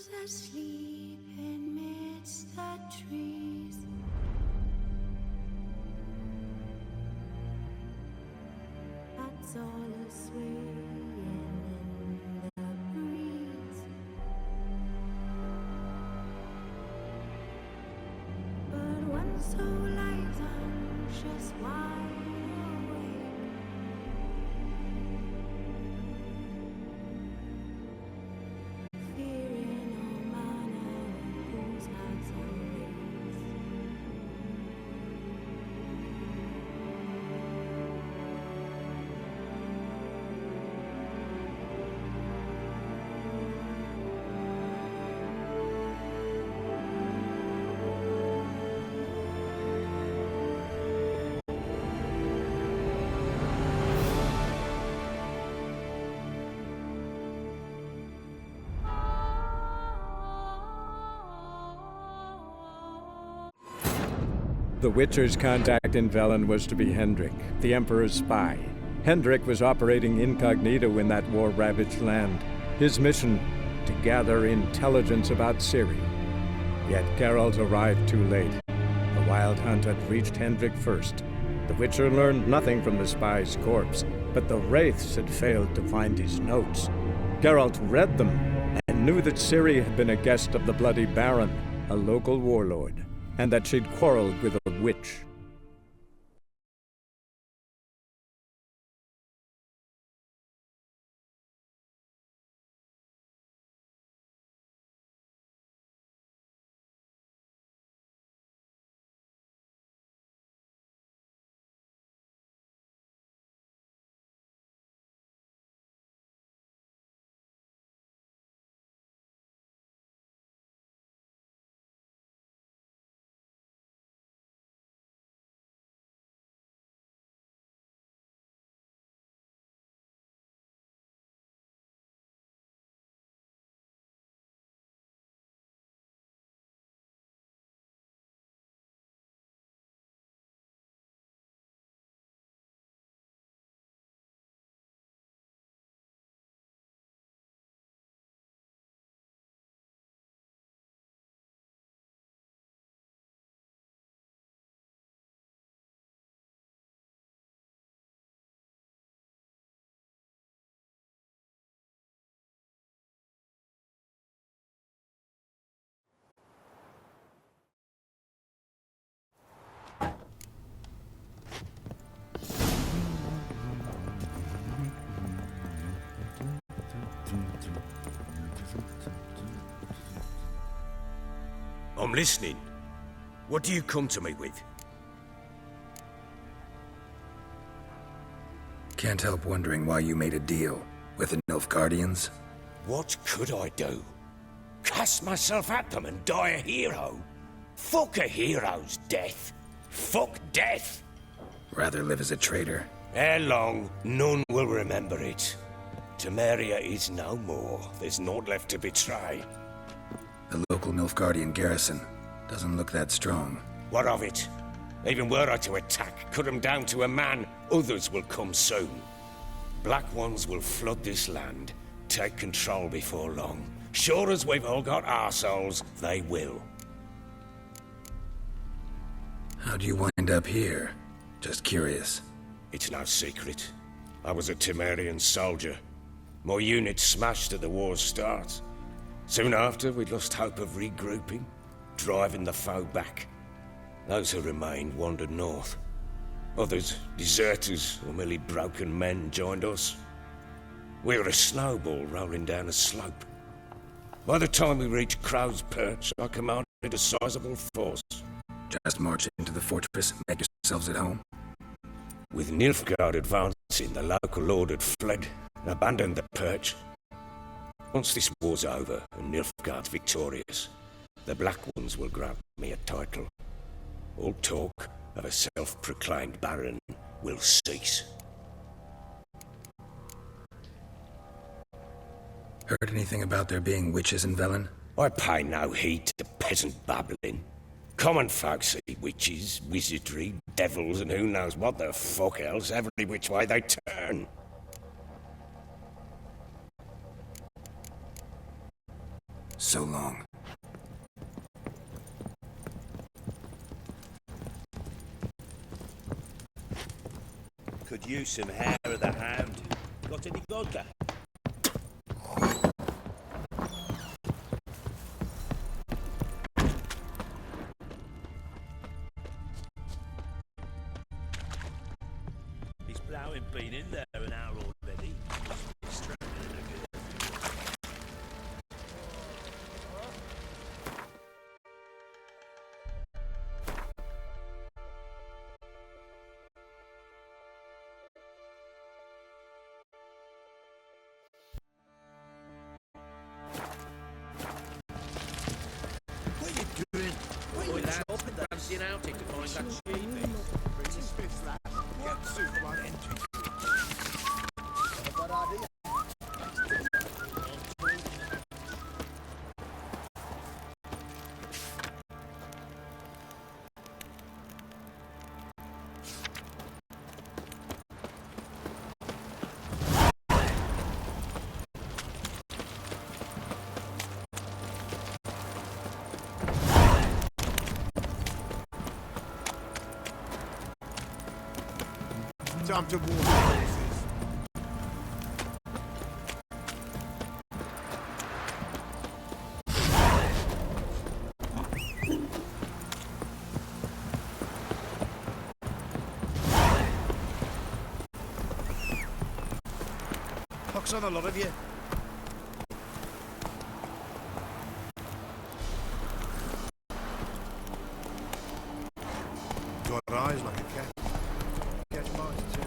Who's asleep amidst the trees? That's all a swaying in the breeze. But one soul lies anxious, wide awake. Fearing all manner of whose hearts are raised. The Witcher's contact in Velen was to be Hendrik, the Emperor's spy. Hendrik was operating incognito in that war-ravaged land. His mission, to gather intelligence about Ciri. Yet Geralt arrived too late. The Wild Hunt had reached Hendrik first. The Witcher learned nothing from the spy's corpse, but the Wraiths had failed to find his notes. Geralt read them, and knew that Ciri had been a guest of the Bloody Barron, a local warlord, and that she'd quarreled with a witch. I'm listening. What do you come to me with? Can't help wondering why you made a deal with the Nilfgaardians. What could I do? Cast myself at them and die a hero? Fuck a hero's death. Fuck death. Rather live as a traitor. Ere long, none will remember it. Temeria is no more. There's naught left to betray. The local Nilfgaardian garrison doesn't look that strong. What of it? Even were I to attack, cut them down to a man, others will come soon. Black Ones will flood this land, take control before long. Sure as we've all got arseholes, they will. How'd you wind up here? Just curious. It's no secret. I was a Temerian soldier. My unit smashed at the war's start. Soon after, we lost hope of regrouping, driving the foe back. Those who remained wandered north. Others, deserters or merely broken men, joined us. We were a snowball rolling down a slope. By the time we reached Crow's Perch, I commanded a sizable force. Just march into the fortress and make yourselves at home? With Nilfgaard advancing, the local lord had fled, abandoned the perch. Once this war's over and Nilfgaard's victorious, the Black Ones will grant me a title. All talk of a self-proclaimed Baron will cease. Heard anything about there being witches in Velen? I pay no heed to peasant babbling. Common folk see witches, wizardry, devils, and who knows what the fuck else every which way they turn. So long. Could use some hair of the hound. Got any vodka? He's plowing been in there an hour already. Must be struggling a good. What are you doing? Boy, lads, dancing out to find that sheep. Get soup right into. Time to walk the horses. Pox on the lot of you. Got eyes like a cat. Catch mine too.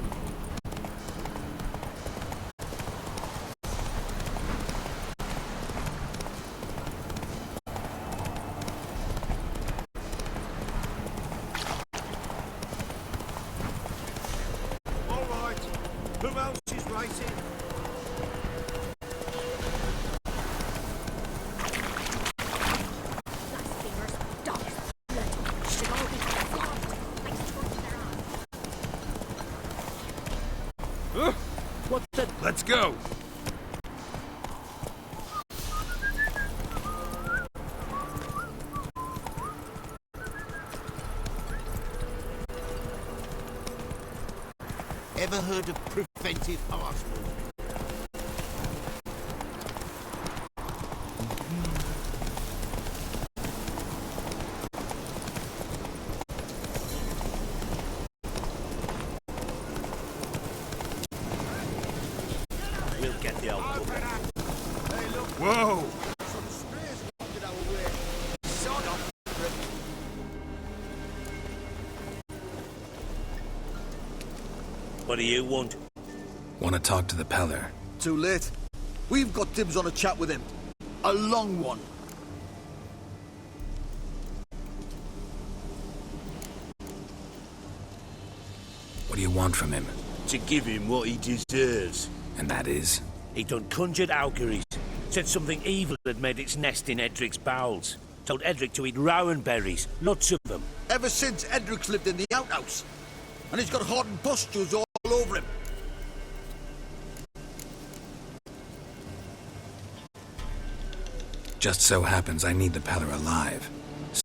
All right. Who else is writing? Blasphemers, dogs, blood, should all be flogged like torch their own. What the? Let's go. Ever heard of preventive arsenal? We'll get the old book. Whoa! What do you want? Want to talk to the Peller? Too late. We've got dibs on a chat with him. A long one. What do you want from him? To give him what he deserves. And that is? He done conjured auguries. Said something evil had made its nest in Edric's bowels. Told Edric to eat rowan berries, lots of them. Ever since Edric's lived in the outhouse. And he's got hardened pustules all over him. Just so happens I need the Peller alive.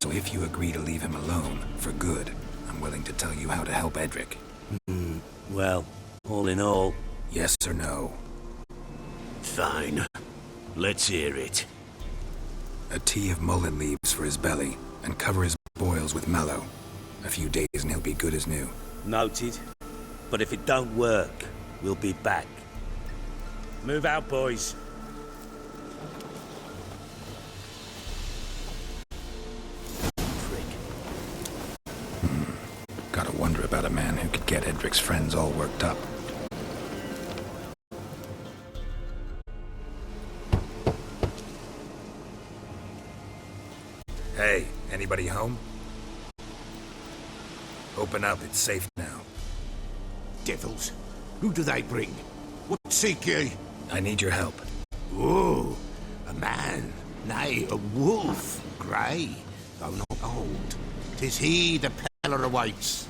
So if you agree to leave him alone, for good, I'm willing to tell you how to help Edric. Well, all in all... Yes or no? Fine. Let's hear it. A tea of mullein leaves for his belly, and cover his boils with mallow. A few days and he'll be good as new. Noted. But if it don't work, we'll be back. Move out, boys. Prick. Gotta wonder about a man who could get Edric's friends all worked up. Hey, anybody home? Open up, it's safe now. Devils. Who do they bring? What seek ye? I need your help. Oh, a man, nay, a wolf, grey, though not old. 'Tis he the Peller awaits.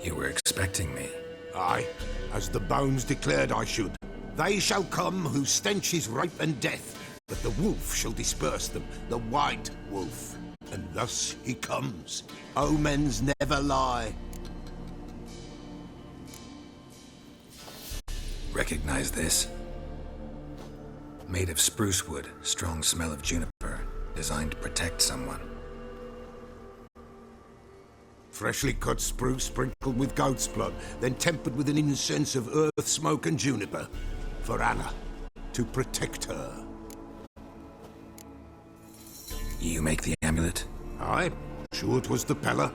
You were expecting me. Aye, as the bones declared I should. They shall come whose stench is rape and death, but the wolf shall disperse them, the white wolf. And thus he comes. Omens never lie. Recognize this? Made of spruce wood, strong smell of juniper, designed to protect someone. Freshly cut spruce sprinkled with goat's blood, then tempered with an incense of earth, smoke and juniper. For Anna, to protect her. You make the amulet? Aye, sure it was the Pella.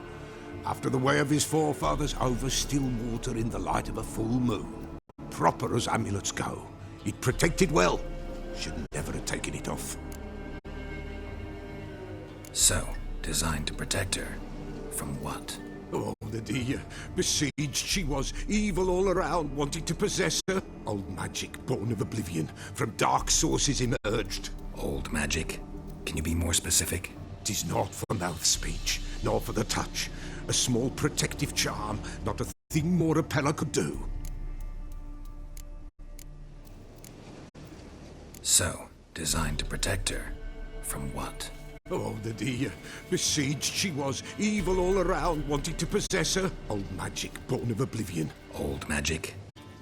After the way of his forefathers, over still water in the light of a full moon. Proper as amulets go. It protected well. Should never have taken it off. So, designed to protect her. From what? Oh, the dear. Besieged she was, evil all around, wanting to possess her. Old magic, born of oblivion, from dark sources emerged. Old magic? Can you be more specific? 'Tis not for mouth speech, nor for the touch. A small protective charm, not a thing more a Pella could do. So, designed to protect her. From what? Oh, the dear. Besieged she was, evil all around, wanting to possess her. Old magic, born of oblivion. Old magic?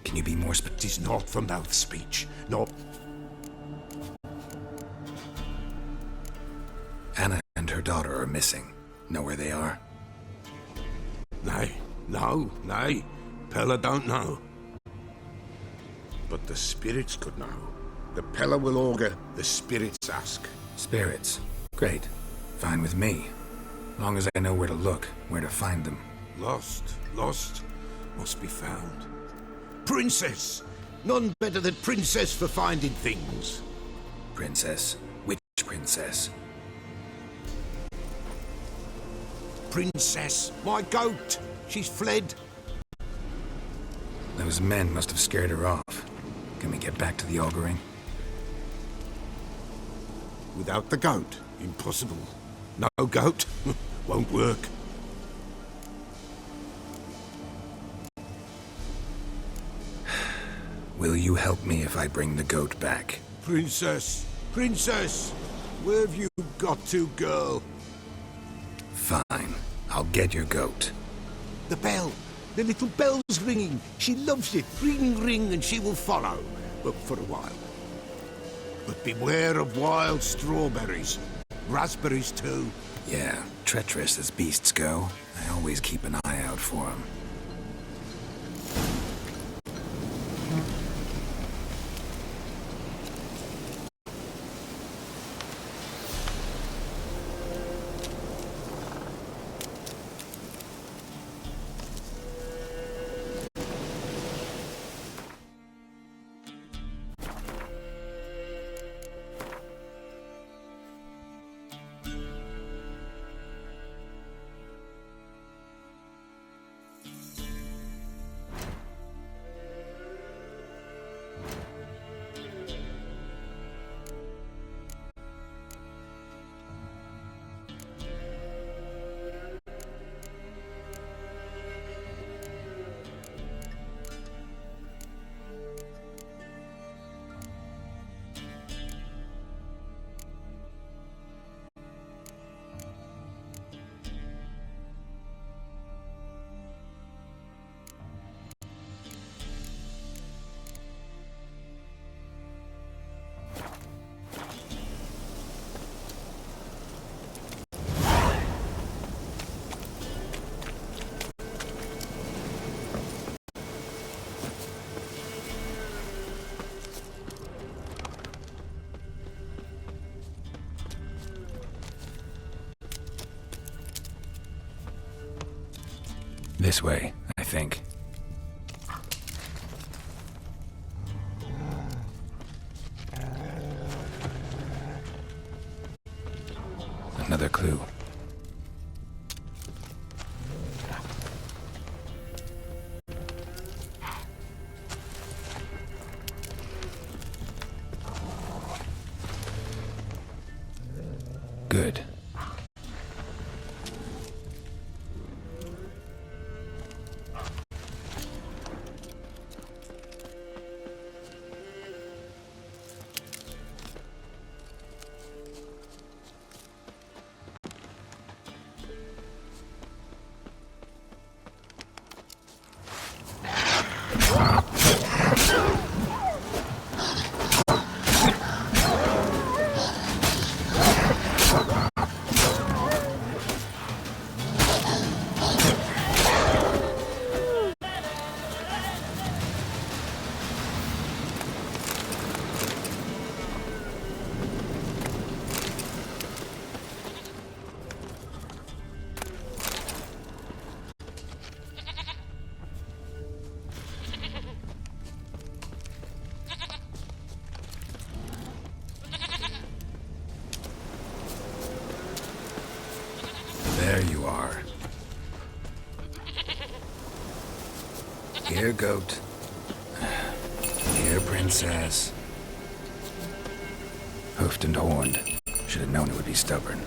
Can you be more 'Tis not for mouth speech, nor... Anna and her daughter are missing. Know where they are? Nay, nay. Pella don't know. But the spirits could know. The Pella will augur, the spirits ask. Spirits. Great. Fine with me. Long as I know where to look, where to find them. Lost, must be found. Princess! None better than Princess for finding things. Princess? Which princess? Princess, my goat! She's fled. Those men must have scared her off. Can we get back to the auguring? Without the goat, impossible. No goat, won't work. Will you help me if I bring the goat back? Princess, where have you got to, girl? Fine. I'll get your goat. The bell, the little bell's ringing. She loves it. Ring, ring, and she will follow. But for a while. But beware of wild strawberries. Raspberries, too. Yeah, treacherous as beasts go. I always keep an eye out for them. This way, I think. Another clue. Good. Here, goat. Here, princess. Hoofed and horned. Should have known it would be stubborn.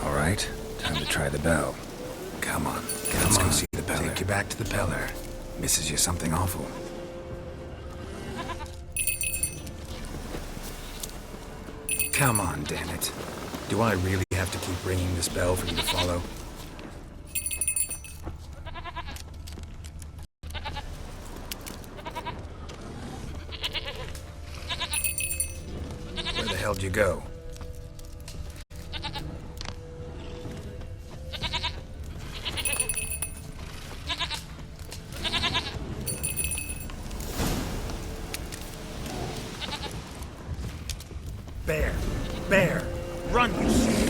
All right, time to try the bell. Come on, let's go see the Peller. Take you back to the Peller. Misses you something awful. Come on, damn it. Do I really have to keep ringing this bell for you to follow? Where the hell do you go? Bear, run, you shit!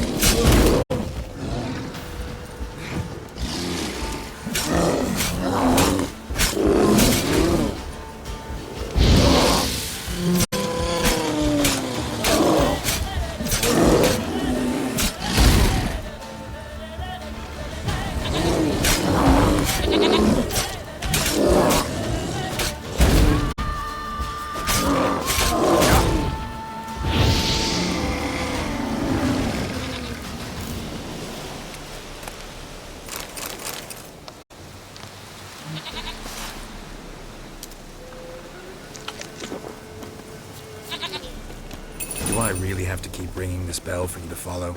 Do I really have to keep ringing this bell for you to follow?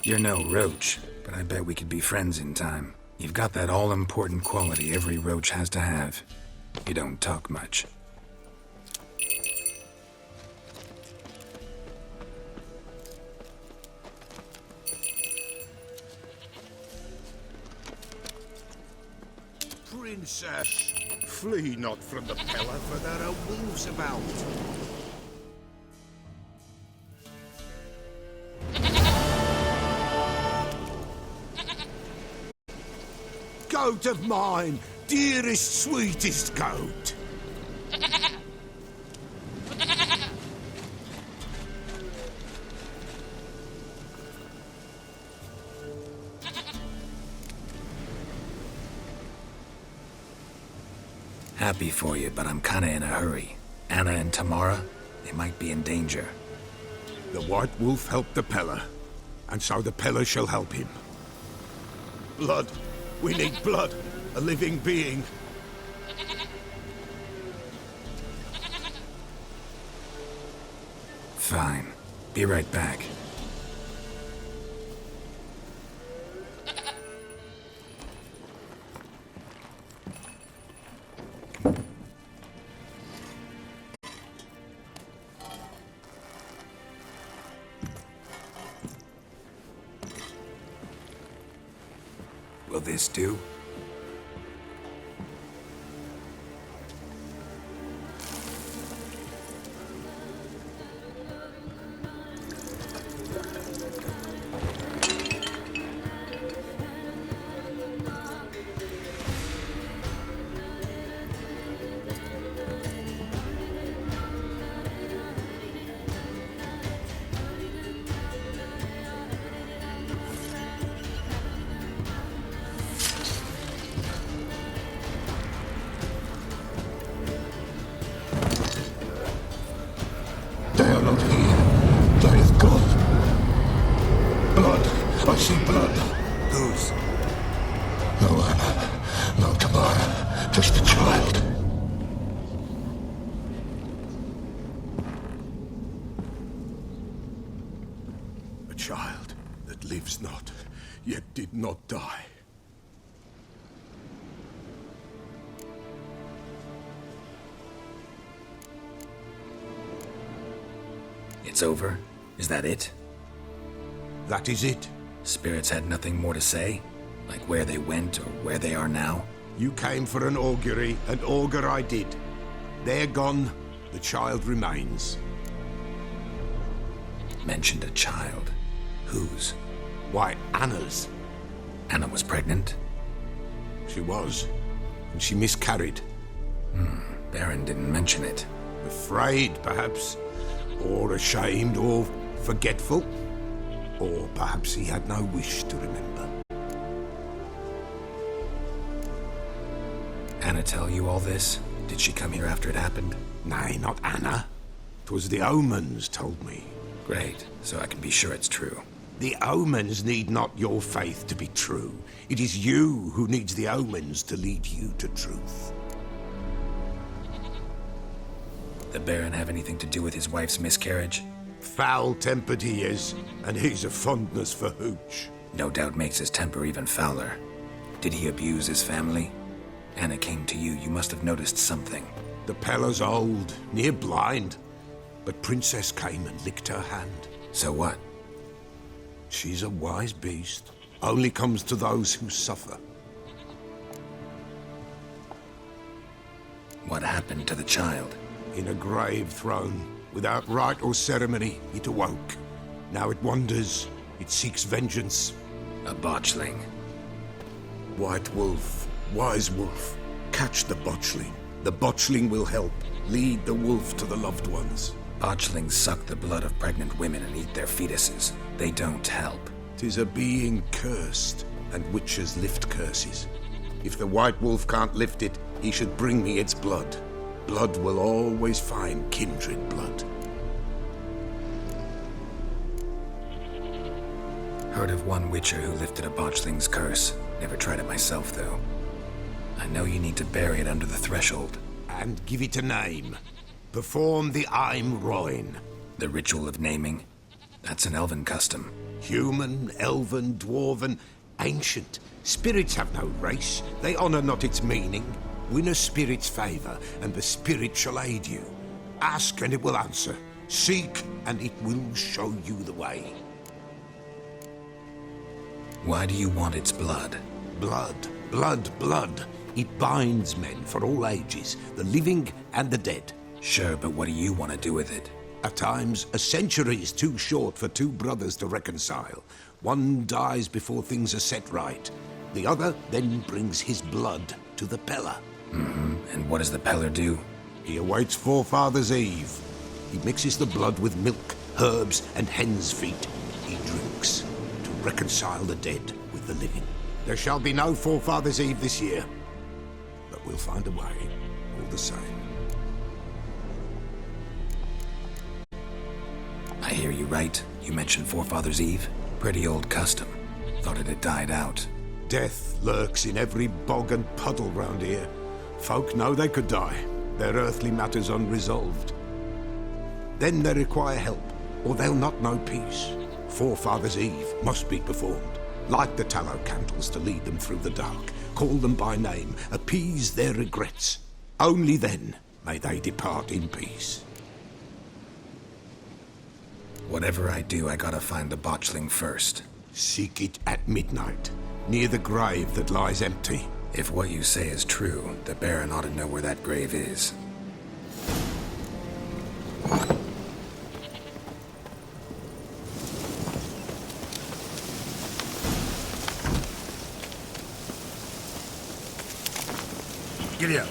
You're no roach, but I bet we could be friends in time. You've got that all-important quality every roach has to have. You don't talk much. Princess, flee not from the Peller, for there are wolves about. Goat of mine, dearest, sweetest goat. Happy for you, but I'm kinda in a hurry. Anna and Tamara, they might be in danger. The White Wolf helped the Peller, and so the Peller shall help him. Blood. We need blood. A living being. Fine. Be right back. Will this do? They are not here. They is gone. Blood. I see blood. Whose? No Anna. No Tamara. Just a child. A child that lives not, yet did not die. It's over? Is that it? That is it. Spirits had nothing more to say? Like where they went or where they are now? You came for an augury, and augur I did. They're gone, the child remains. Mentioned a child. Whose? Why, Anna's. Anna was pregnant? She was, and she miscarried. Baron didn't mention it. Afraid, perhaps, or ashamed, or forgetful. Or perhaps he had no wish to remember. Anna tell you all this? Did she come here after it happened? Nay, not Anna. 'Twas the omens told me. Great, so I can be sure it's true. The omens need not your faith to be true. It is you who needs the omens to lead you to truth. The Baron have anything to do with his wife's miscarriage? Foul-tempered he is, and he's a fondness for hooch. No doubt makes his temper even fouler. Did he abuse his family? Anna came to you, you must have noticed something. The Pella's old, near blind, but Princess came and licked her hand. So what? She's a wise beast. Only comes to those who suffer. What happened to the child? In a grave thrown, without rite or ceremony, it awoke. Now it wanders, it seeks vengeance. A botchling. White wolf, wise wolf, catch the botchling. The botchling will help, lead the wolf to the loved ones. Botchlings suck the blood of pregnant women and eat their fetuses. They don't help. 'Tis a being cursed, and witches lift curses. If the white wolf can't lift it, he should bring me its blood. Blood will always find kindred blood. Heard of one witcher who lifted a botchling's curse. Never tried it myself, though. I know you need to bury it under the threshold. And give it a name. Perform the Aim Roin. The ritual of naming? That's an elven custom. Human, elven, dwarven, ancient. Spirits have no race. They honor not its meaning. Win a spirit's favor, and the spirit shall aid you. Ask, and it will answer. Seek, and it will show you the way. Why do you want its blood? Blood, blood, blood. It binds men for all ages, the living and the dead. Sure, but what do you want to do with it? At times, a century is too short for two brothers to reconcile. One dies before things are set right. The other then brings his blood to the Pella. And what does the Peller do? He awaits Forefathers' Eve. He mixes the blood with milk, herbs, and hen's feet. He drinks to reconcile the dead with the living. There shall be no Forefathers' Eve this year, but we'll find a way, all the same. I hear you right. You mentioned Forefathers' Eve? Pretty old custom. Thought it had died out. Death lurks in every bog and puddle round here. Folk know they could die, their earthly matters unresolved. Then they require help, or they'll not know peace. Forefathers' Eve must be performed. Light the tallow candles to lead them through the dark. Call them by name, appease their regrets. Only then may they depart in peace. Whatever I do, I gotta find the botchling first. Seek it at midnight, near the grave that lies empty. If what you say is true, the Baron ought to know where that grave is. Giddy up.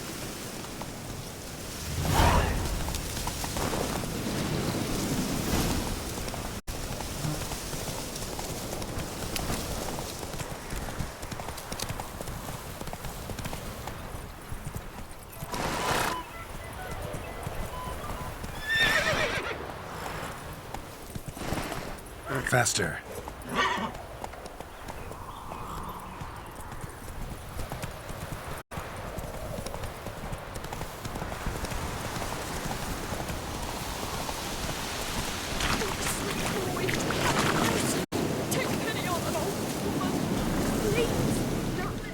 Faster. Take pity on an old woman. Please, not this.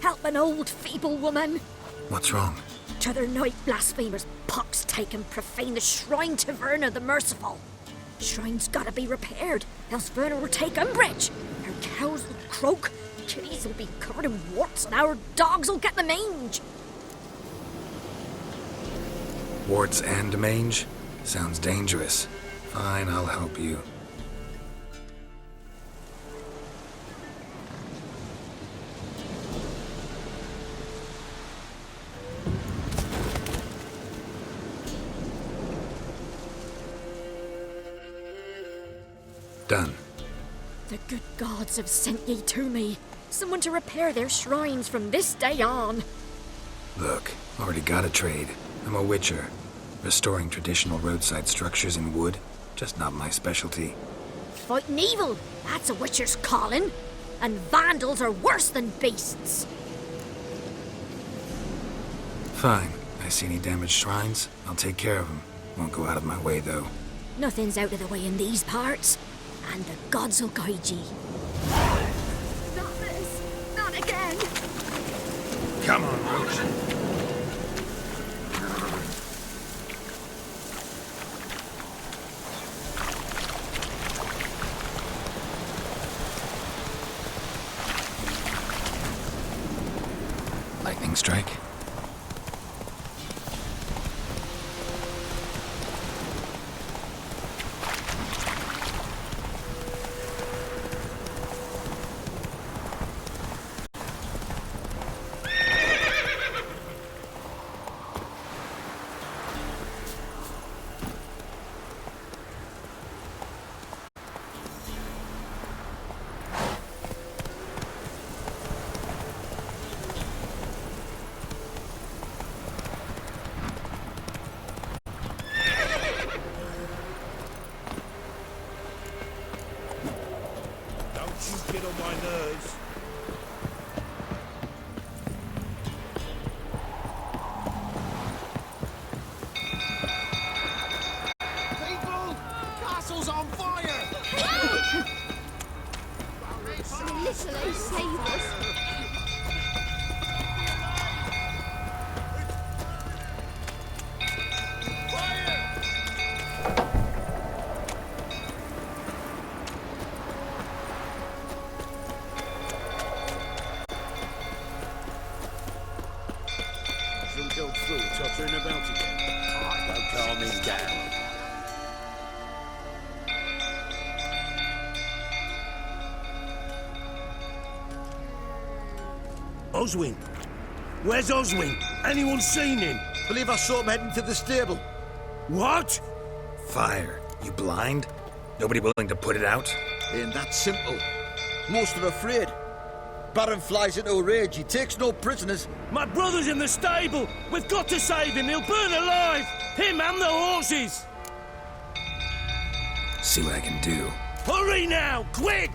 Help an old feeble woman. What's wrong? T'other night blasphemers pox take and profane the shrine to Verna the Merciful. Shrine's gotta be repaired, else Verna will take umbrage. Her cows will croak, kitties will be covered in warts and our dogs will get the mange. Warts and mange? Sounds dangerous. Fine, I'll help you. Done. The good gods have sent ye to me. Someone to repair their shrines from this day on. Look, already got a trade. I'm a witcher. Restoring traditional roadside structures in wood, just not my specialty. Fighting evil, that's a witcher's calling. And vandals are worse than beasts. Fine. I see any damaged shrines, I'll take care of them. Won't go out of my way, though. Nothing's out of the way in these parts. And the gods will guide ye. Not this. Not again. Come on, Roach. Lightning strike? You get on my nerves. People! Castle's on fire! Literally save us. Go through, tottering about again. Don't calm him down. Oswin? Where's Oswin? Anyone seen him? Believe I saw him heading to the stable. What? Fire. You blind? Nobody willing to put it out? Ain't that simple. Most are afraid. Baron flies into a rage. He takes no prisoners. My brother's in the stable. We've got to save him. He'll burn alive. Him and the horses. See what I can do. Hurry now, quick!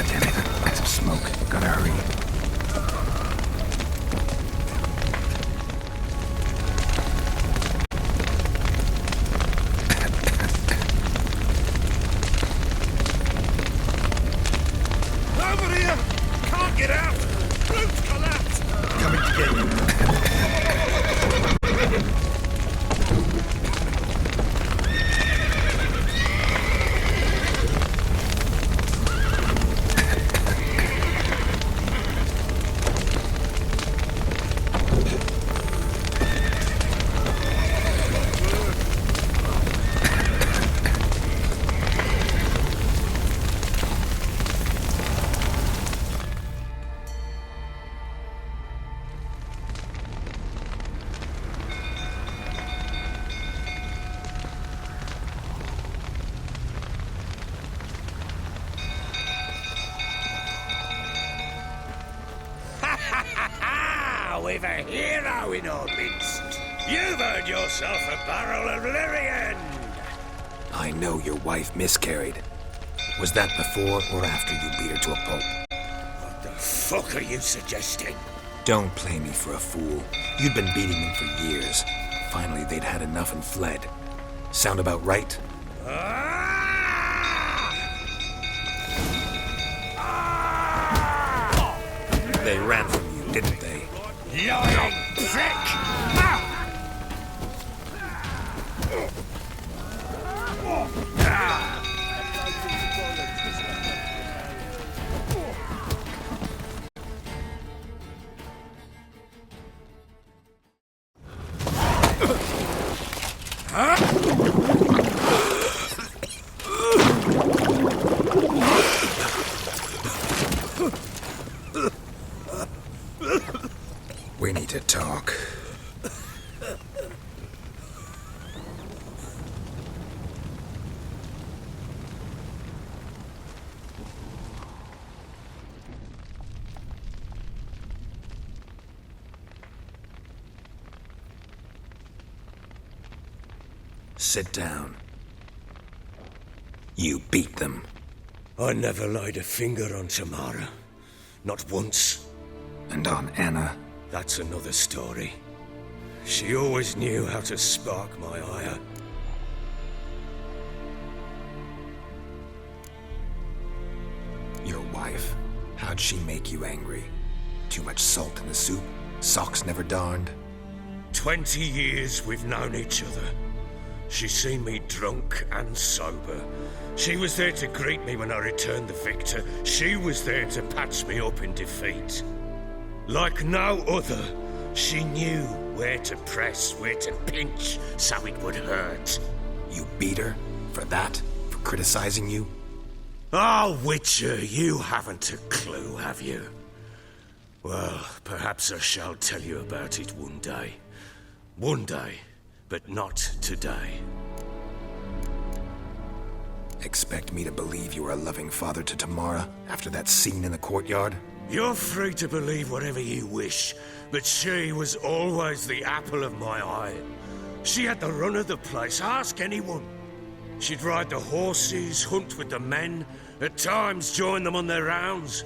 Damn it. Lots of smoke. Gotta hurry. Get out! Roots collapse! Coming to get you. We've a hero in our midst. You've earned yourself a barrel of Lyrian. I know your wife miscarried. Was that before or after you beat her to a pulp? What the fuck are you suggesting? Don't play me for a fool. You'd been beating them for years. Finally, they'd had enough and fled. Sound about right? They ran from you, didn't they? Lying prick! We need to talk. Sit down. You beat them. I never laid a finger on Tamara. Not once. And on Anna. That's another story. She always knew how to spark my ire. Your wife. How'd she make you angry? Too much salt in the soup? Socks never darned? 20 years we've known each other. She's seen me drunk and sober. She was there to greet me when I returned the victor. She was there to patch me up in defeat. Like no other, she knew where to press, where to pinch, so it would hurt. You beat her? For that? For criticizing you? Oh, Witcher, you haven't a clue, have you? Well, perhaps I shall tell you about it one day. One day, but not today. Expect me to believe you were a loving father to Tamara after that scene in the courtyard? You're free to believe whatever you wish, but she was always the apple of my eye. She had the run of the place, ask anyone. She'd ride the horses, hunt with the men, at times join them on their rounds.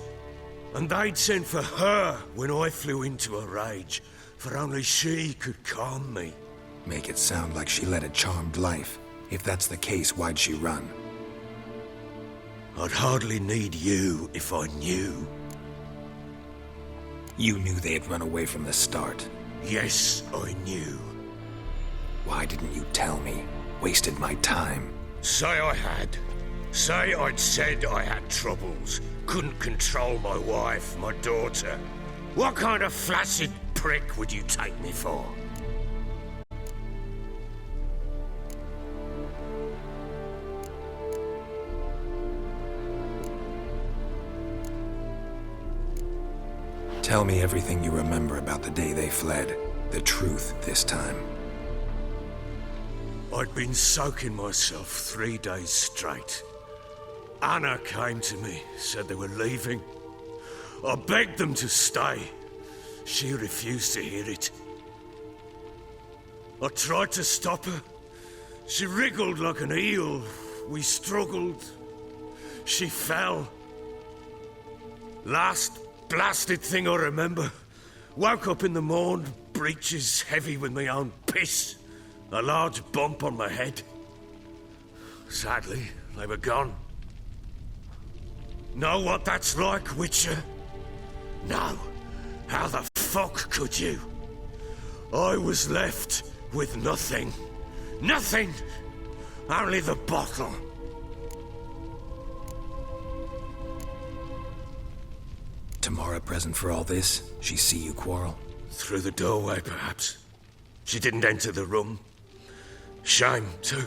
And they'd send for her when I flew into a rage, for only she could calm me. Make it sound like she led a charmed life. If that's the case, why'd she run? I'd hardly need you if I knew. You knew they had run away from the start. Yes, I knew. Why didn't you tell me? Wasted my time. Say I had. Say I'd said I had troubles. Couldn't control my wife, my daughter. What kind of flaccid prick would you take me for? Tell me everything you remember about the day they fled. The truth this time. I'd been soaking myself 3 days straight. Anna came to me, said they were leaving. I begged them to stay. She refused to hear it. I tried to stop her. She wriggled like an eel. We struggled. She fell. Last blasted thing I remember. Woke up in the morn, breeches heavy with my own piss. A large bump on my head. Sadly, they were gone. Know what that's like, Witcher? No. How the fuck could you? I was left with nothing. Nothing! Only the bottle. Tamara present for all this? She see you quarrel? Through the doorway, perhaps. She didn't enter the room. Shame, too.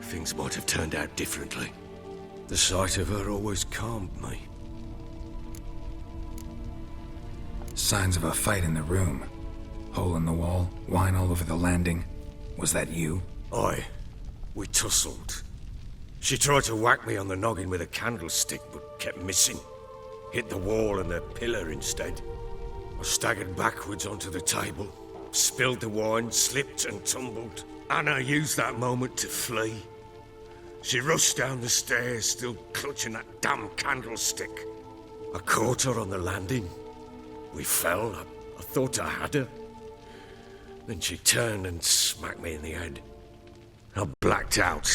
Things might have turned out differently. The sight of her always calmed me. Signs of a fight in the room. Hole in the wall, wine all over the landing. Was that you? Aye. We tussled. She tried to whack me on the noggin with a candlestick, but kept missing. Hit the wall and a pillar instead. I staggered backwards onto the table, spilled the wine, slipped and tumbled. Anna used that moment to flee. She rushed down the stairs, still clutching that damn candlestick. I caught her on the landing. We fell. I thought I had her. Then she turned and smacked me in the head. I blacked out.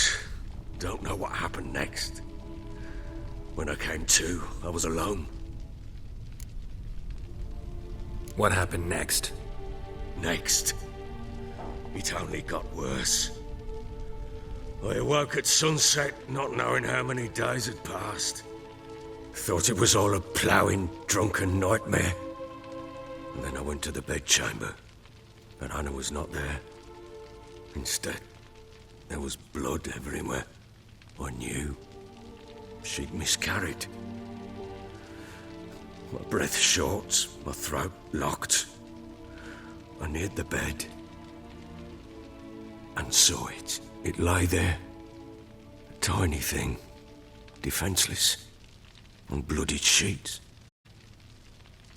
Don't know what happened next. When I came to, I was alone. What happened next? Next, it only got worse. I awoke at sunset, not knowing how many days had passed. Thought it was all a ploughing, drunken nightmare. And then I went to the bedchamber, and Anna was not there. Instead, there was blood everywhere. I knew she'd miscarried. My breath short, my throat locked. I neared the bed and saw it. It lay there, a tiny thing, defenseless, on bloodied sheets,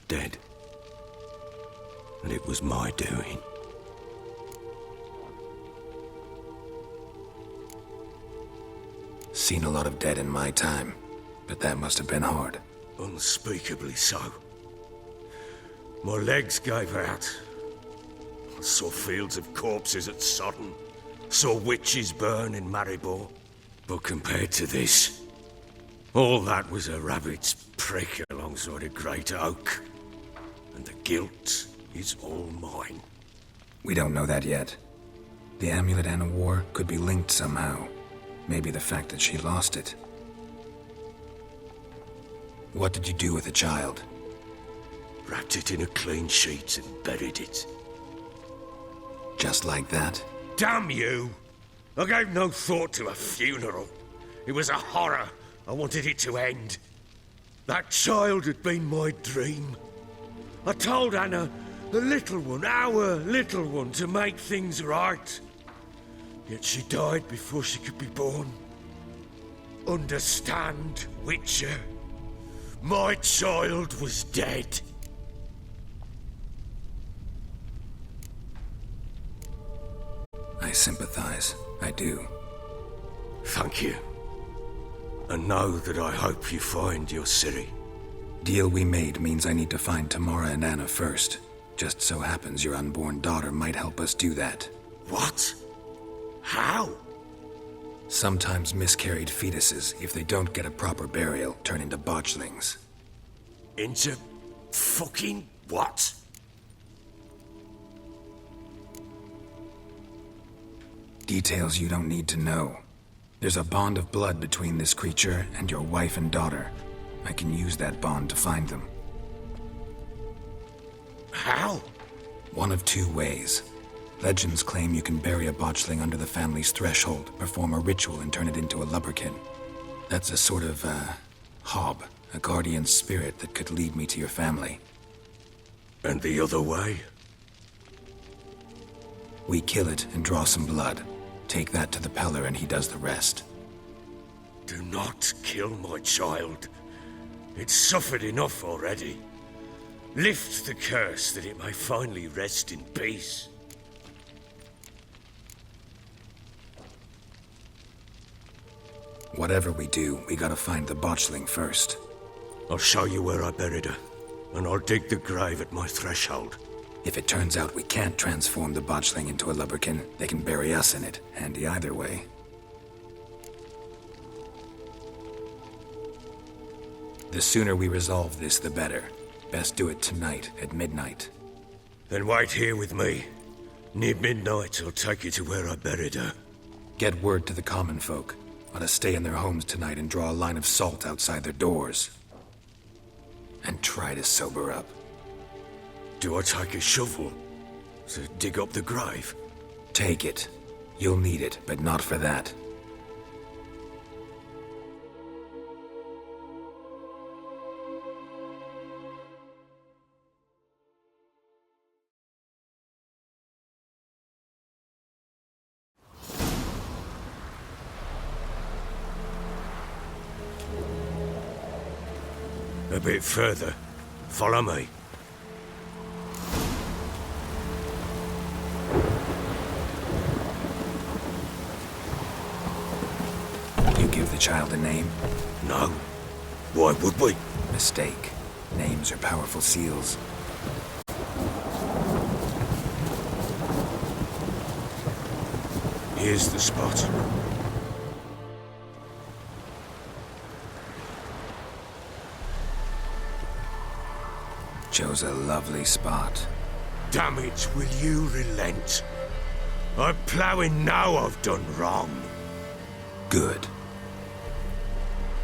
dead. And it was my doing. Seen a lot of dead in my time, but that must have been hard. Unspeakably so. My legs gave out. I saw fields of corpses at Sodden. Saw witches burn in Maribor. But compared to this, all that was a rabbit's prick alongside a great oak. And the guilt is all mine. We don't know that yet. The amulet Anna wore could be linked somehow. Maybe the fact that she lost it. What did you do with the child? Wrapped it in a clean sheet and buried it. Just like that? Damn you! I gave no thought to a funeral. It was a horror. I wanted it to end. That child had been my dream. I told Anna, the little one, our little one, to make things right. Yet she died before she could be born. Understand, Witcher? My child was dead. I sympathize. I do. Thank you. And know that I hope you find your Ciri. Deal we made means I need to find Tamara and Anna first. Just so happens your unborn daughter might help us do that. What? How? Sometimes miscarried fetuses, if they don't get a proper burial, turn into botchlings. Into fucking what? Details you don't need to know. There's a bond of blood between this creature and your wife and daughter. I can use that bond to find them. How? One of two ways. Legends claim you can bury a botchling under the family's threshold, perform a ritual, and turn it into a lubberkin. That's a sort of, hob, a guardian spirit that could lead me to your family. And the other way? We kill it and draw some blood. Take that to the Peller and he does the rest. Do not kill my child. It's suffered enough already. Lift the curse that it may finally rest in peace. Whatever we do, we gotta find the botchling first. I'll show you where I buried her, and I'll dig the grave at my threshold. If it turns out we can't transform the botchling into a lubberkin, they can bury us in it. Handy either way. The sooner we resolve this, the better. Best do it tonight, at midnight. Then wait here with me. Near midnight, I'll take you to where I buried her. Get word to the common folk. Ought to stay in their homes tonight and draw a line of salt outside their doors. And try to sober up. Do I take a shovel to dig up the grave? Take it. You'll need it, but not for that. A bit further. Follow me. You give the child a name? No. Why would we? Mistake. Names are powerful seals. Here's the spot. chose a lovely spot. Damn it, will you relent? I'm ploughing now I've done wrong. Good.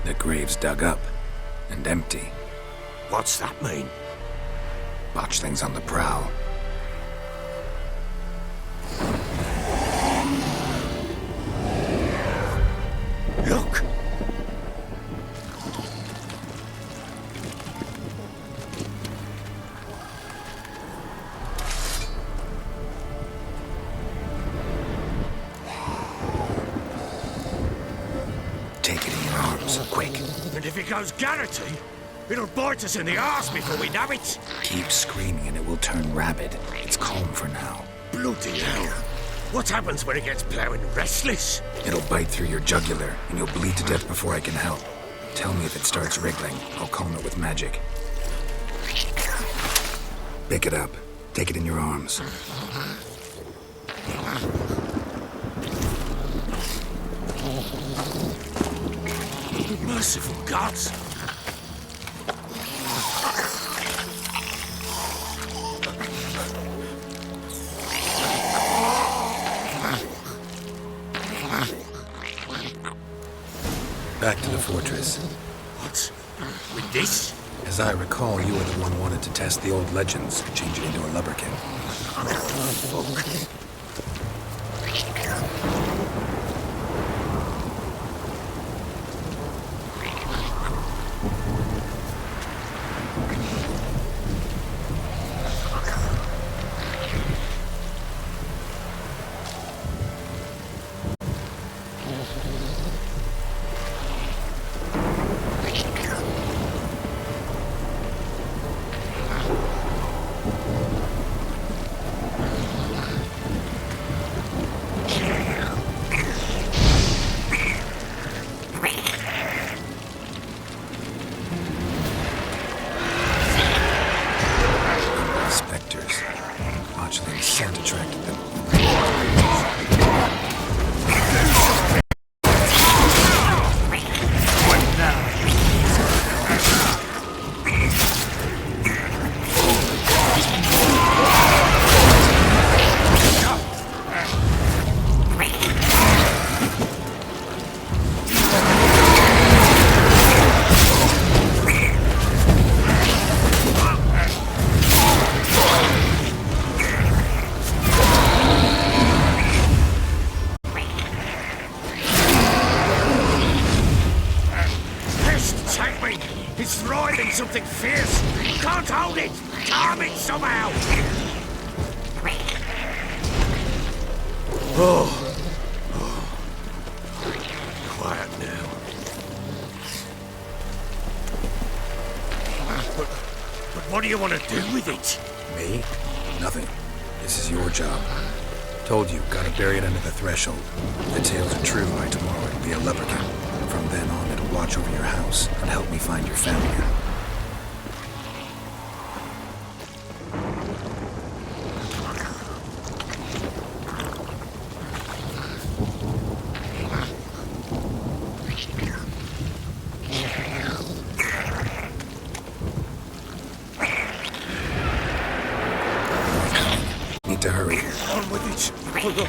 The grave's dug up and empty. What's that mean? Botchling's on the prowl. Look! Take it in your arms, quick. And if it goes Garrity, it'll bite us in the arse before we know it. Keep screaming and it will turn rabid. It's calm for now. Bloody hell. What happens when it gets ploughing restless? It'll bite through your jugular and you'll bleed to death before I can help. Tell me if it starts wriggling. I'll calm it with magic. Pick it up. Take it in your arms. Merciful gods! Back to the fortress. What? With this? As I recall, you were the one wanted to test the old legends, change it into a lubberkin. Fuck. Scent attracted them. It's writhing something fierce. Can't hold it. Calm it somehow. Oh. Quiet now. But what do you want to do with it? Me? Nothing. This is your job. Told you, gotta bury it under the threshold. If the tales are true, by tomorrow it'll be a leprechaun. From then on, it'll watch over your house and help me find your family. Need to hurry. On with it. Hold on.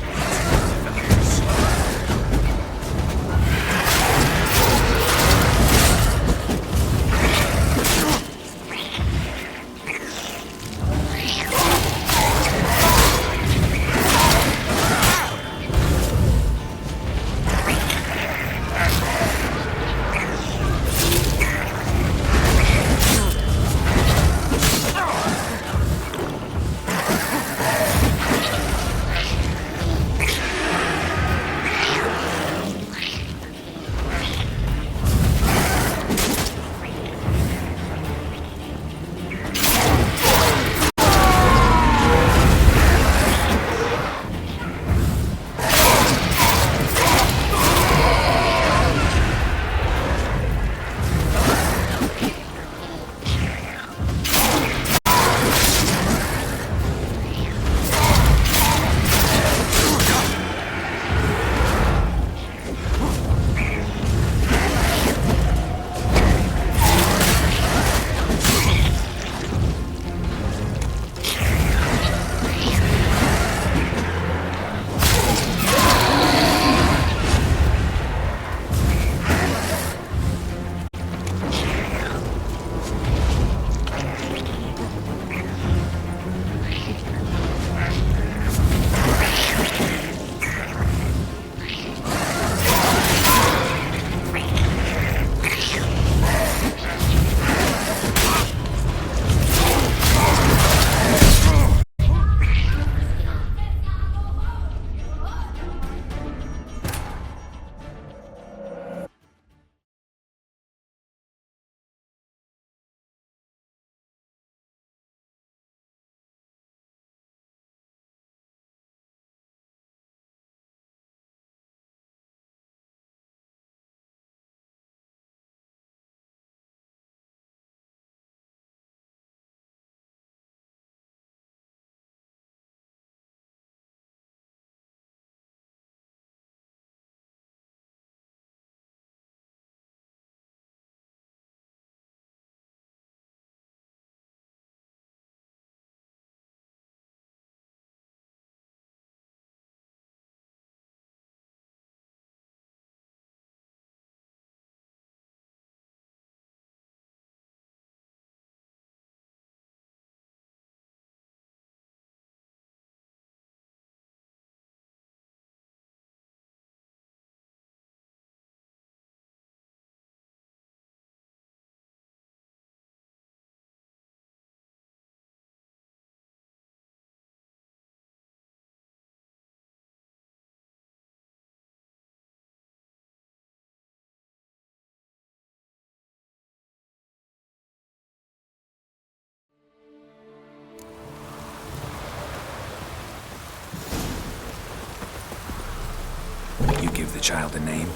child a name?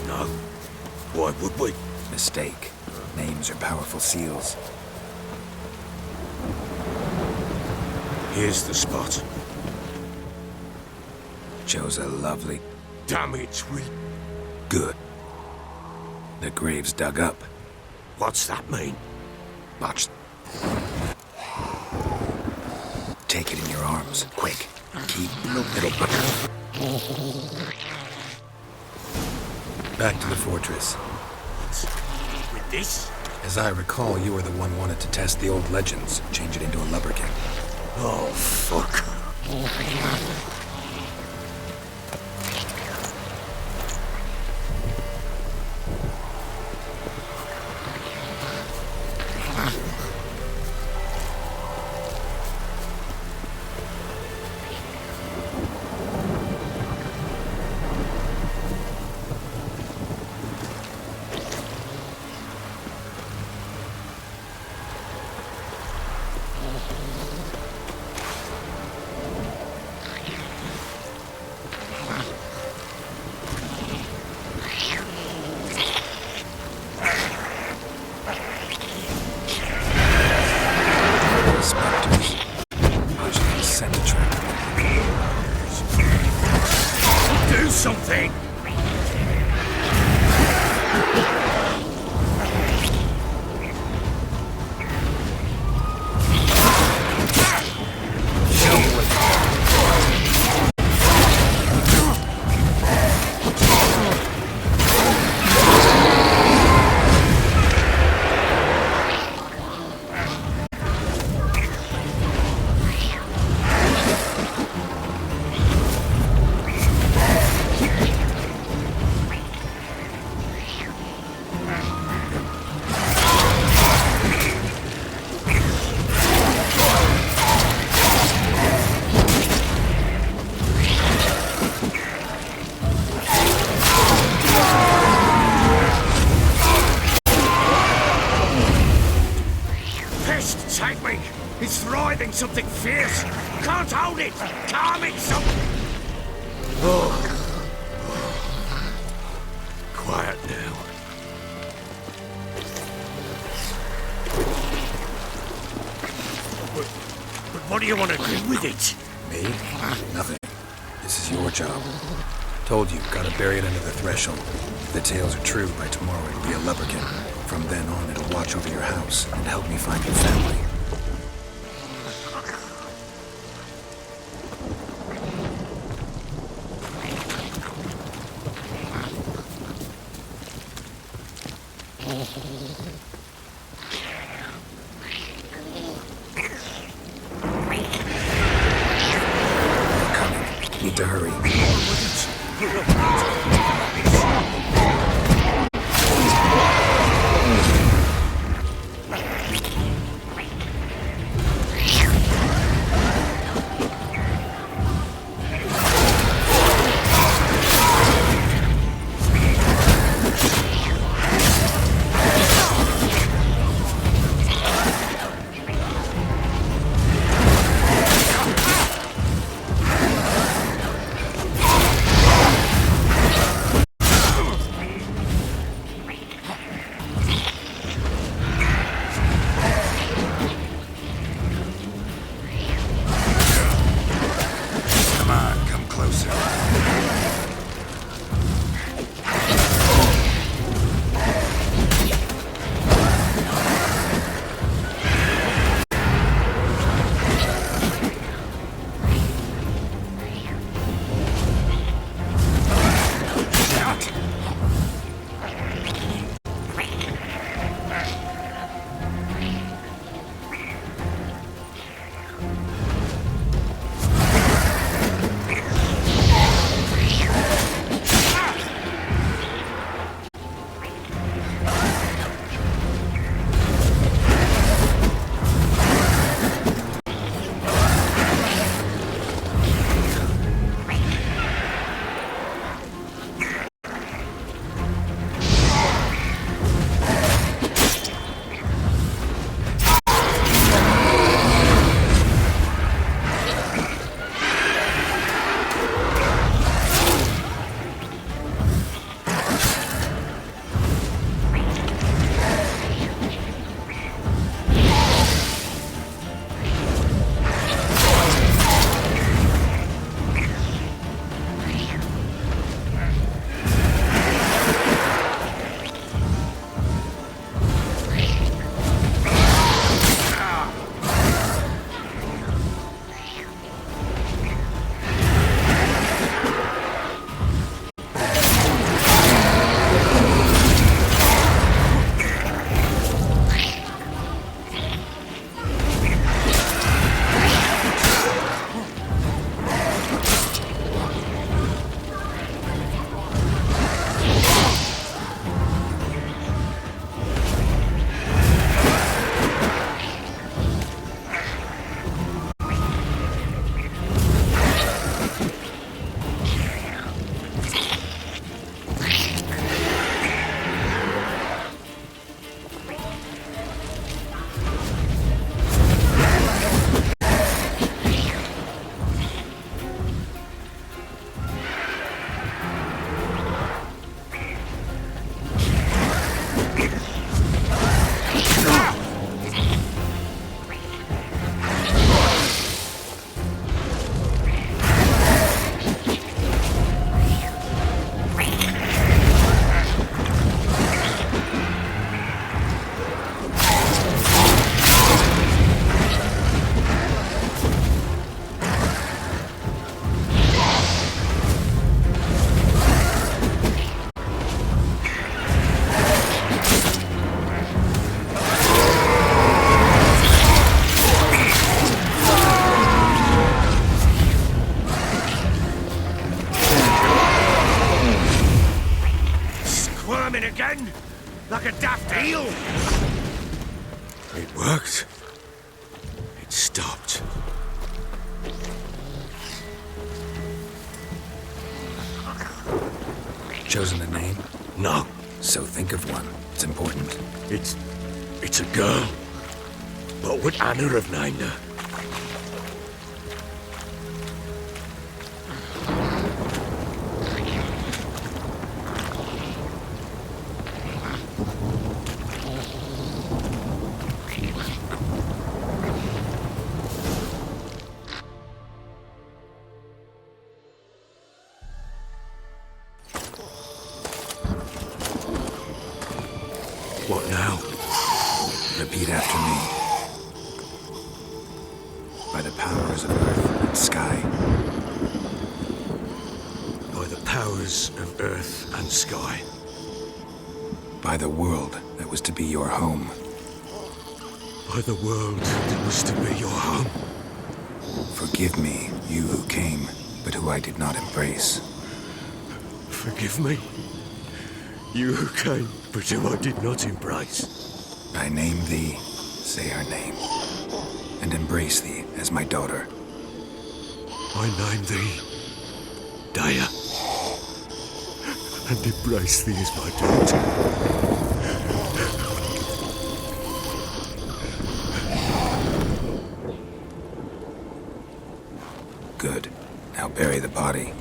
No. Why would we? Mistake. Names are powerful seals. Here's the spot. Chose a lovely... Damn it, we... Good. The grave's dug up. What's that mean? Botched. Take it in your arms, quick. Keep it'll... Back to the fortress. With this? As I recall, you were the one wanted to test the old legends, change it into a lubberkin. Oh, fuck. Do something! Take me! It's writhing something fierce! Can't hold it! Calm it some... Oh. Quiet now. But what do you want to do with it? Me? Nothing. This is your job. Told you, gotta bury it under the threshold. If the tales are true, by tomorrow it'll be a lubberkin. From then on, it'll watch over your house and help me find your family. They're coming. Need to hurry. again! Like a daft eel! It worked. It stopped. Chosen a name? No, So think of one. It's important. it's a girl. What would Anna have named her? What now? Repeat after me. By the powers of earth and sky. By the powers of earth and sky. By the world that was to be your home. By the world that was to be your home. Forgive me, you who came, but who I did not embrace. Forgive me. You who came, but who I did not embrace. I name thee, say her name, and embrace thee as my daughter. I name thee Dea, and embrace thee as my daughter. Good. Now bury the body.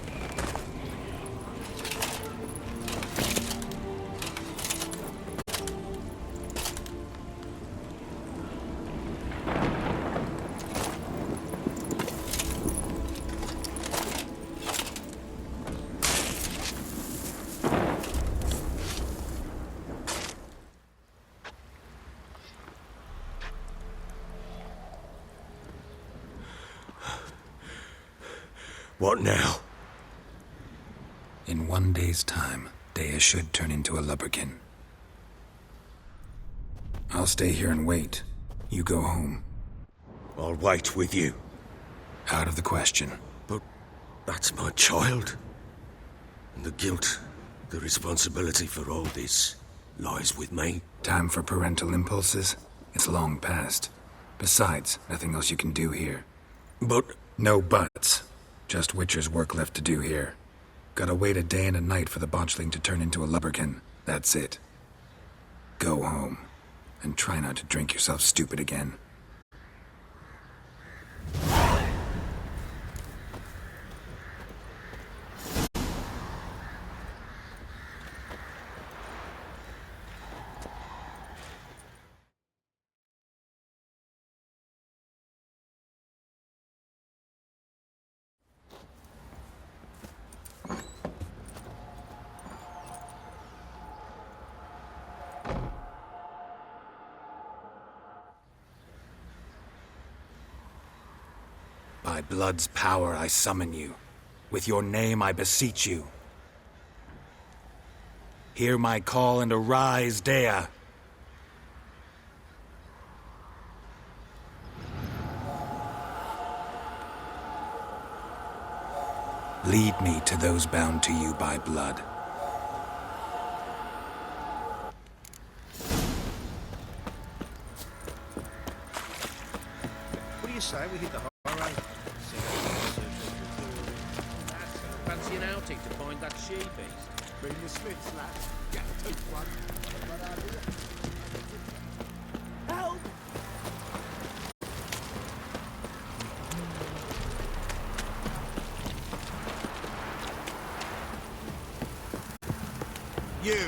What now? In 1 day's time, Dea should turn into a lubberkin. I'll stay here and wait. You go home. I'll wait with you. Out of the question. But that's my child. And the guilt, the responsibility for all this lies with me. Time for parental impulses? It's long past. Besides, nothing else you can do here. But No buts. Just Witcher's work left to do here. Gotta wait a day and a night for the botchling to turn into a lubberkin. That's it. Go home. And try not to drink yourself stupid again. By blood's power I summon you. With your name I beseech you. Hear my call and arise, Dea. Lead me to those bound to you by blood. What do you say we hit the highway? Fancy an outing to find that she-beast? Bring the Smiths, lad. Get a tooth one. Help! You,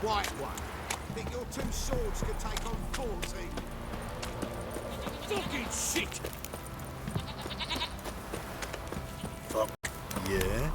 white one. Think your two swords could take on 14? Fucking shit! Yeah?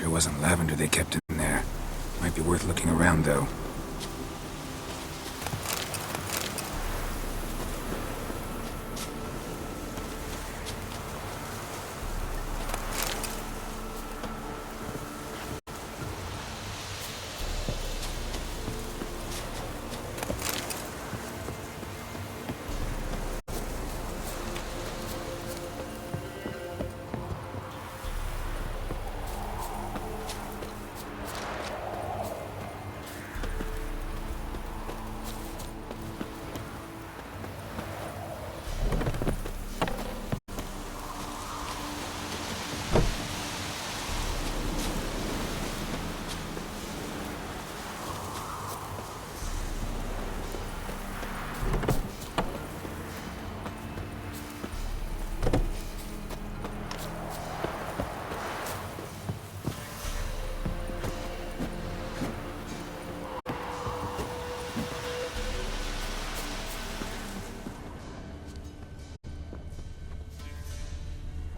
Sure wasn't lavender they kept in there. Might be worth looking around, though.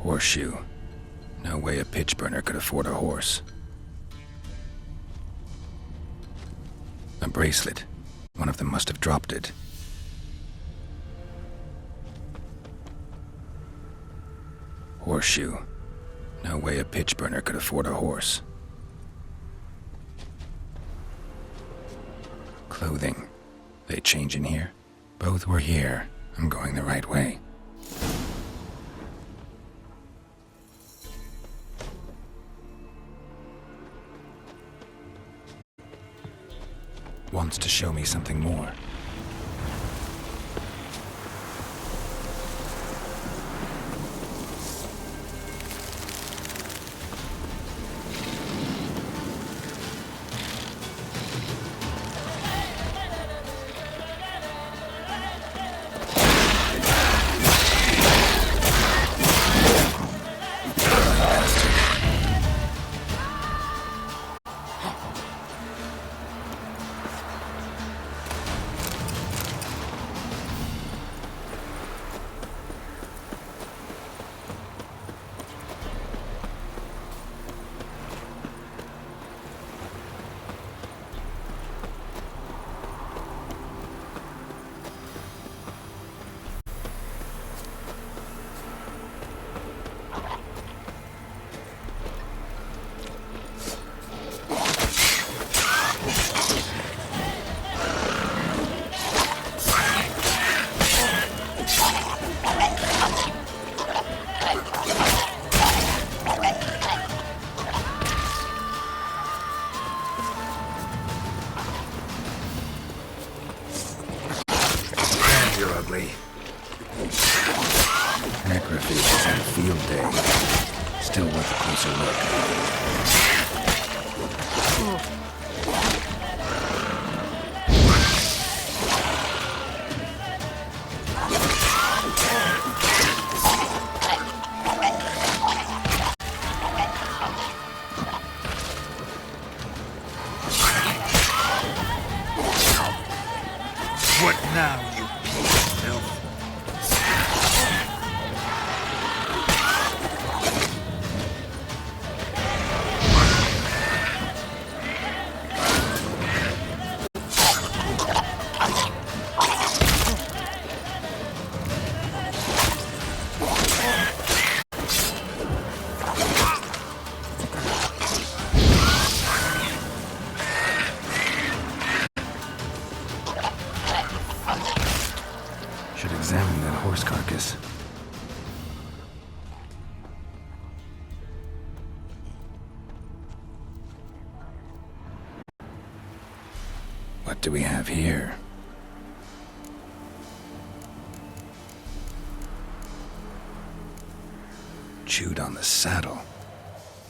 Horseshoe. No way a pitch burner could afford a horse. A bracelet. One of them must have dropped it. Horseshoe. No way a pitch burner could afford a horse. Clothing. They change in here? Both were here. I'm going the right way. Wants to show me something more. You're ugly. Necrophages on field day. Still worth a closer look. What now, you piece of filth? Should examine that horse carcass. What do we have here? Chewed on the saddle.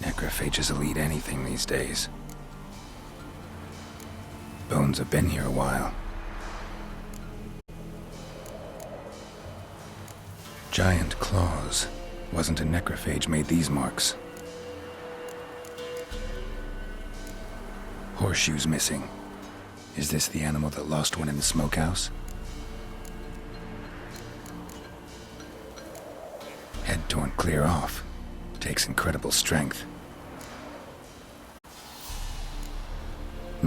Necrophages will eat anything these days. Bones have been here a while. Giant claws. Wasn't a necrophage made these marks. Horseshoes missing. Is this the animal that lost one in the smokehouse? Head torn clear off. Takes incredible strength.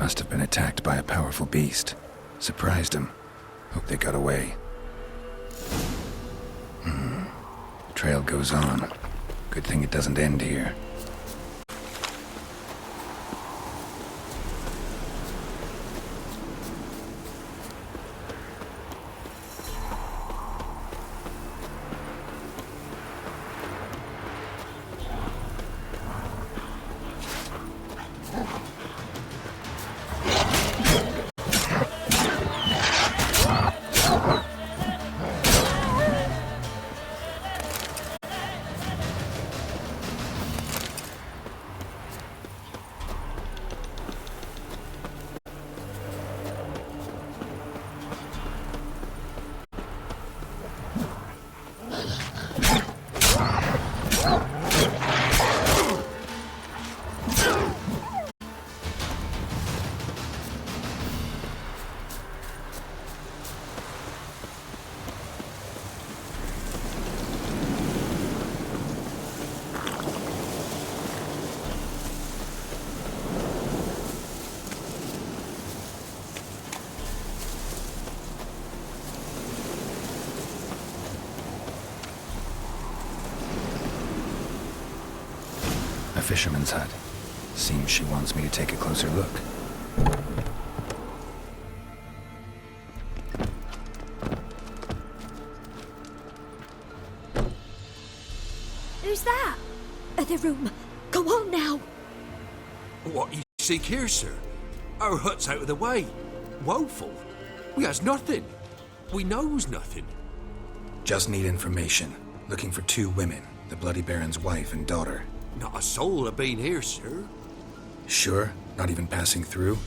Must have been attacked by a powerful beast. Surprised him. Hope they got away. The trail goes on. Good thing it doesn't end here. A fisherman's hut. Seems she wants me to take a closer look. Who's that? Other room. Go on now. What you seek here, sir? Our hut's out of the way. Woeful. We has nothing. We knows nothing. Just need information. Looking for 2 women. The Bloody Baron's wife and daughter. Not a soul have been here, sir. Sure? Not even passing through?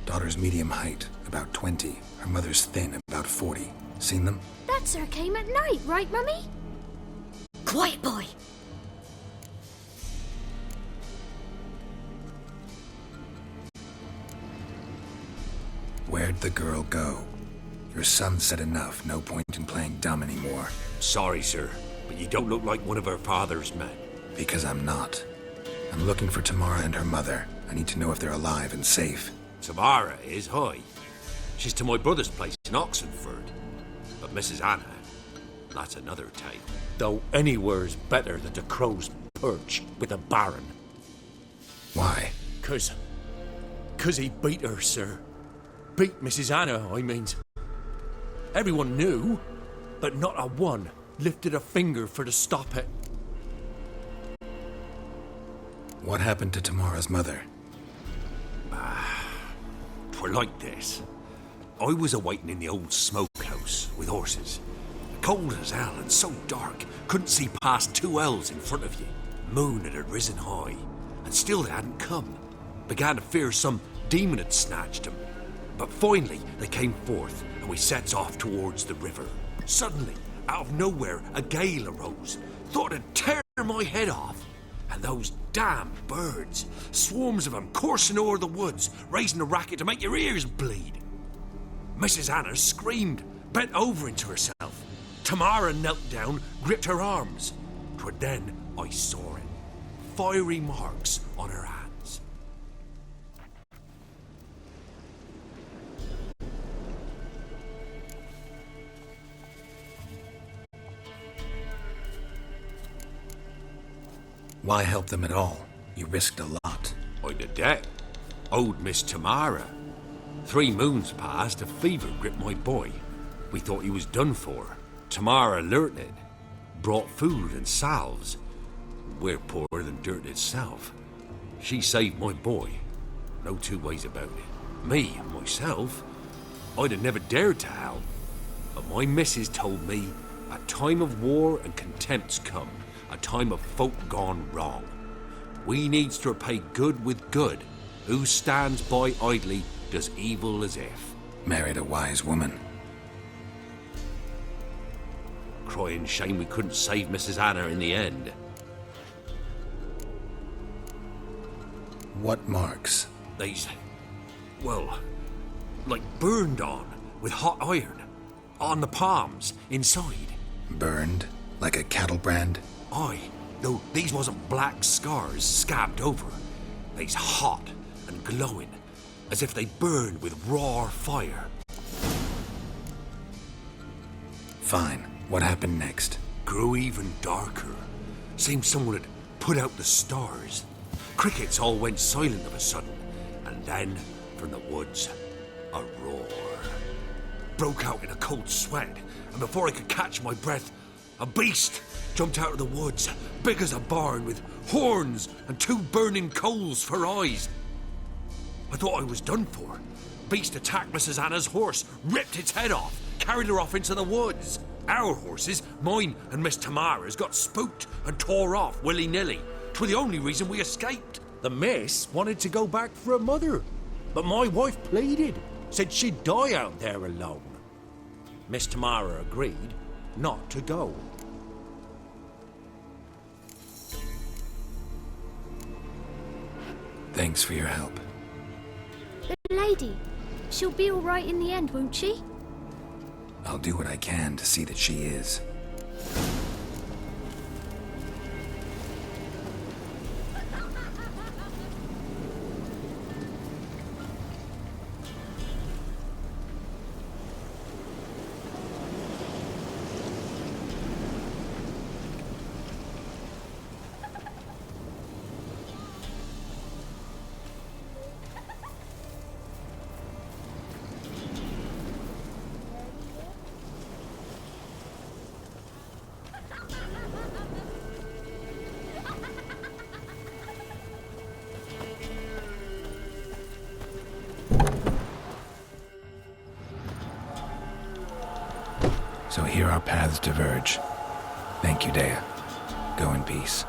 Daughter's medium height, about 20. Her mother's thin, about 40. Seen them? That sir came at night, right, Mummy? Quiet, boy. Where'd the girl go? Your son said enough. No point in playing dumb anymore. Sorry, sir, but you don't look like one of her father's men. Because I'm not. I'm looking for Tamara and her mother. I need to know if they're alive and safe. Tamara is high. She's to my brother's place in Oxenford. But Mrs. Anna, that's another tale. Though anywhere's better than the Crow's Perch with a Baron. Why? 'Cause he beat her, sir. Beat Mrs. Anna, I mean. Everyone knew, but not a one lifted a finger for to stop it. What happened to Tamara's mother? 'Twere like this. I was awaiting in the old smokehouse with horses. Cold as hell and so dark, couldn't see past 2 ells in front of you. Moon had risen high, and still they hadn't come. Began to fear some demon had snatched them. But finally they came forth, and we sets off towards the river. Suddenly, out of nowhere, a gale arose. Thought it'd tear my head off. And those damn birds, swarms of them coursing o'er the woods, raising a racket to make your ears bleed. Mrs. Anna screamed, bent over into herself. Tamara knelt down, gripped her arms. 'Twere then I saw it. Fiery marks on her hands. Why help them at all? You risked a lot. I'd a debt. Owed Miss Tamara. 3 moons passed, a fever gripped my boy. We thought he was done for. Tamara learnt it. Brought food and salves. We're poorer than dirt itself. She saved my boy. No 2 ways about it. Me, myself, I'd have never dared to help. But my missus told me a time of war and contempt's come. A time of folk gone wrong. We needs to repay good with good. Who stands by idly does evil as if. Married a wise woman. Crying shame we couldn't save Mrs. Anna in the end. What marks? They's, well, like burned on with hot iron. On the palms, inside. Burned? Like a cattle brand? Aye, though these wasn't black scars scabbed over. They's hot and glowing. as if they burned with raw fire. Fine. What happened next? Grew even darker. Seemed someone had put out the stars. Crickets all went silent of a sudden, and then, from the woods, a roar. Broke out in a cold sweat, and before I could catch my breath, a beast jumped out of the woods, big as a barn, with horns and 2 burning coals for eyes. I thought I was done for. Beast attacked Mrs. Anna's horse, ripped its head off, carried her off into the woods. Our horses, mine and Miss Tamara's, got spooked and tore off willy-nilly. 'Twas the only reason we escaped. The miss wanted to go back for her mother, but my wife pleaded, said she'd die out there alone. Miss Tamara agreed not to go. Thanks for your help. The lady, she'll be all right in the end, won't she? I'll do what I can to see that she is. So here our paths diverge. Thank you, Dea. Go in peace.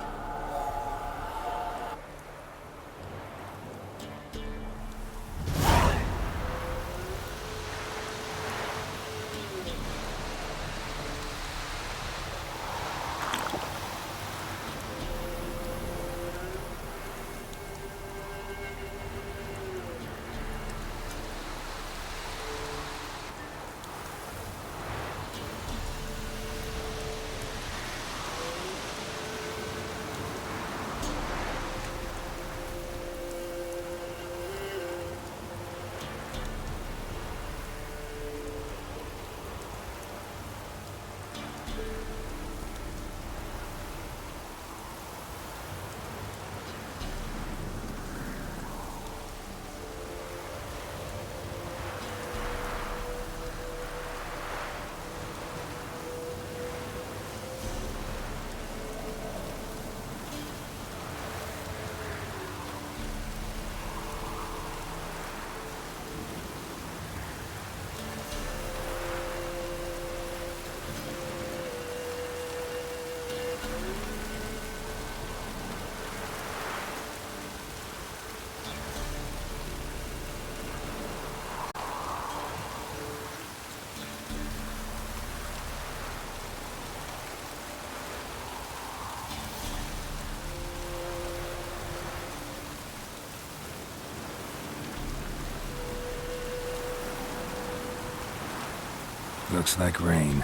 Looks like rain.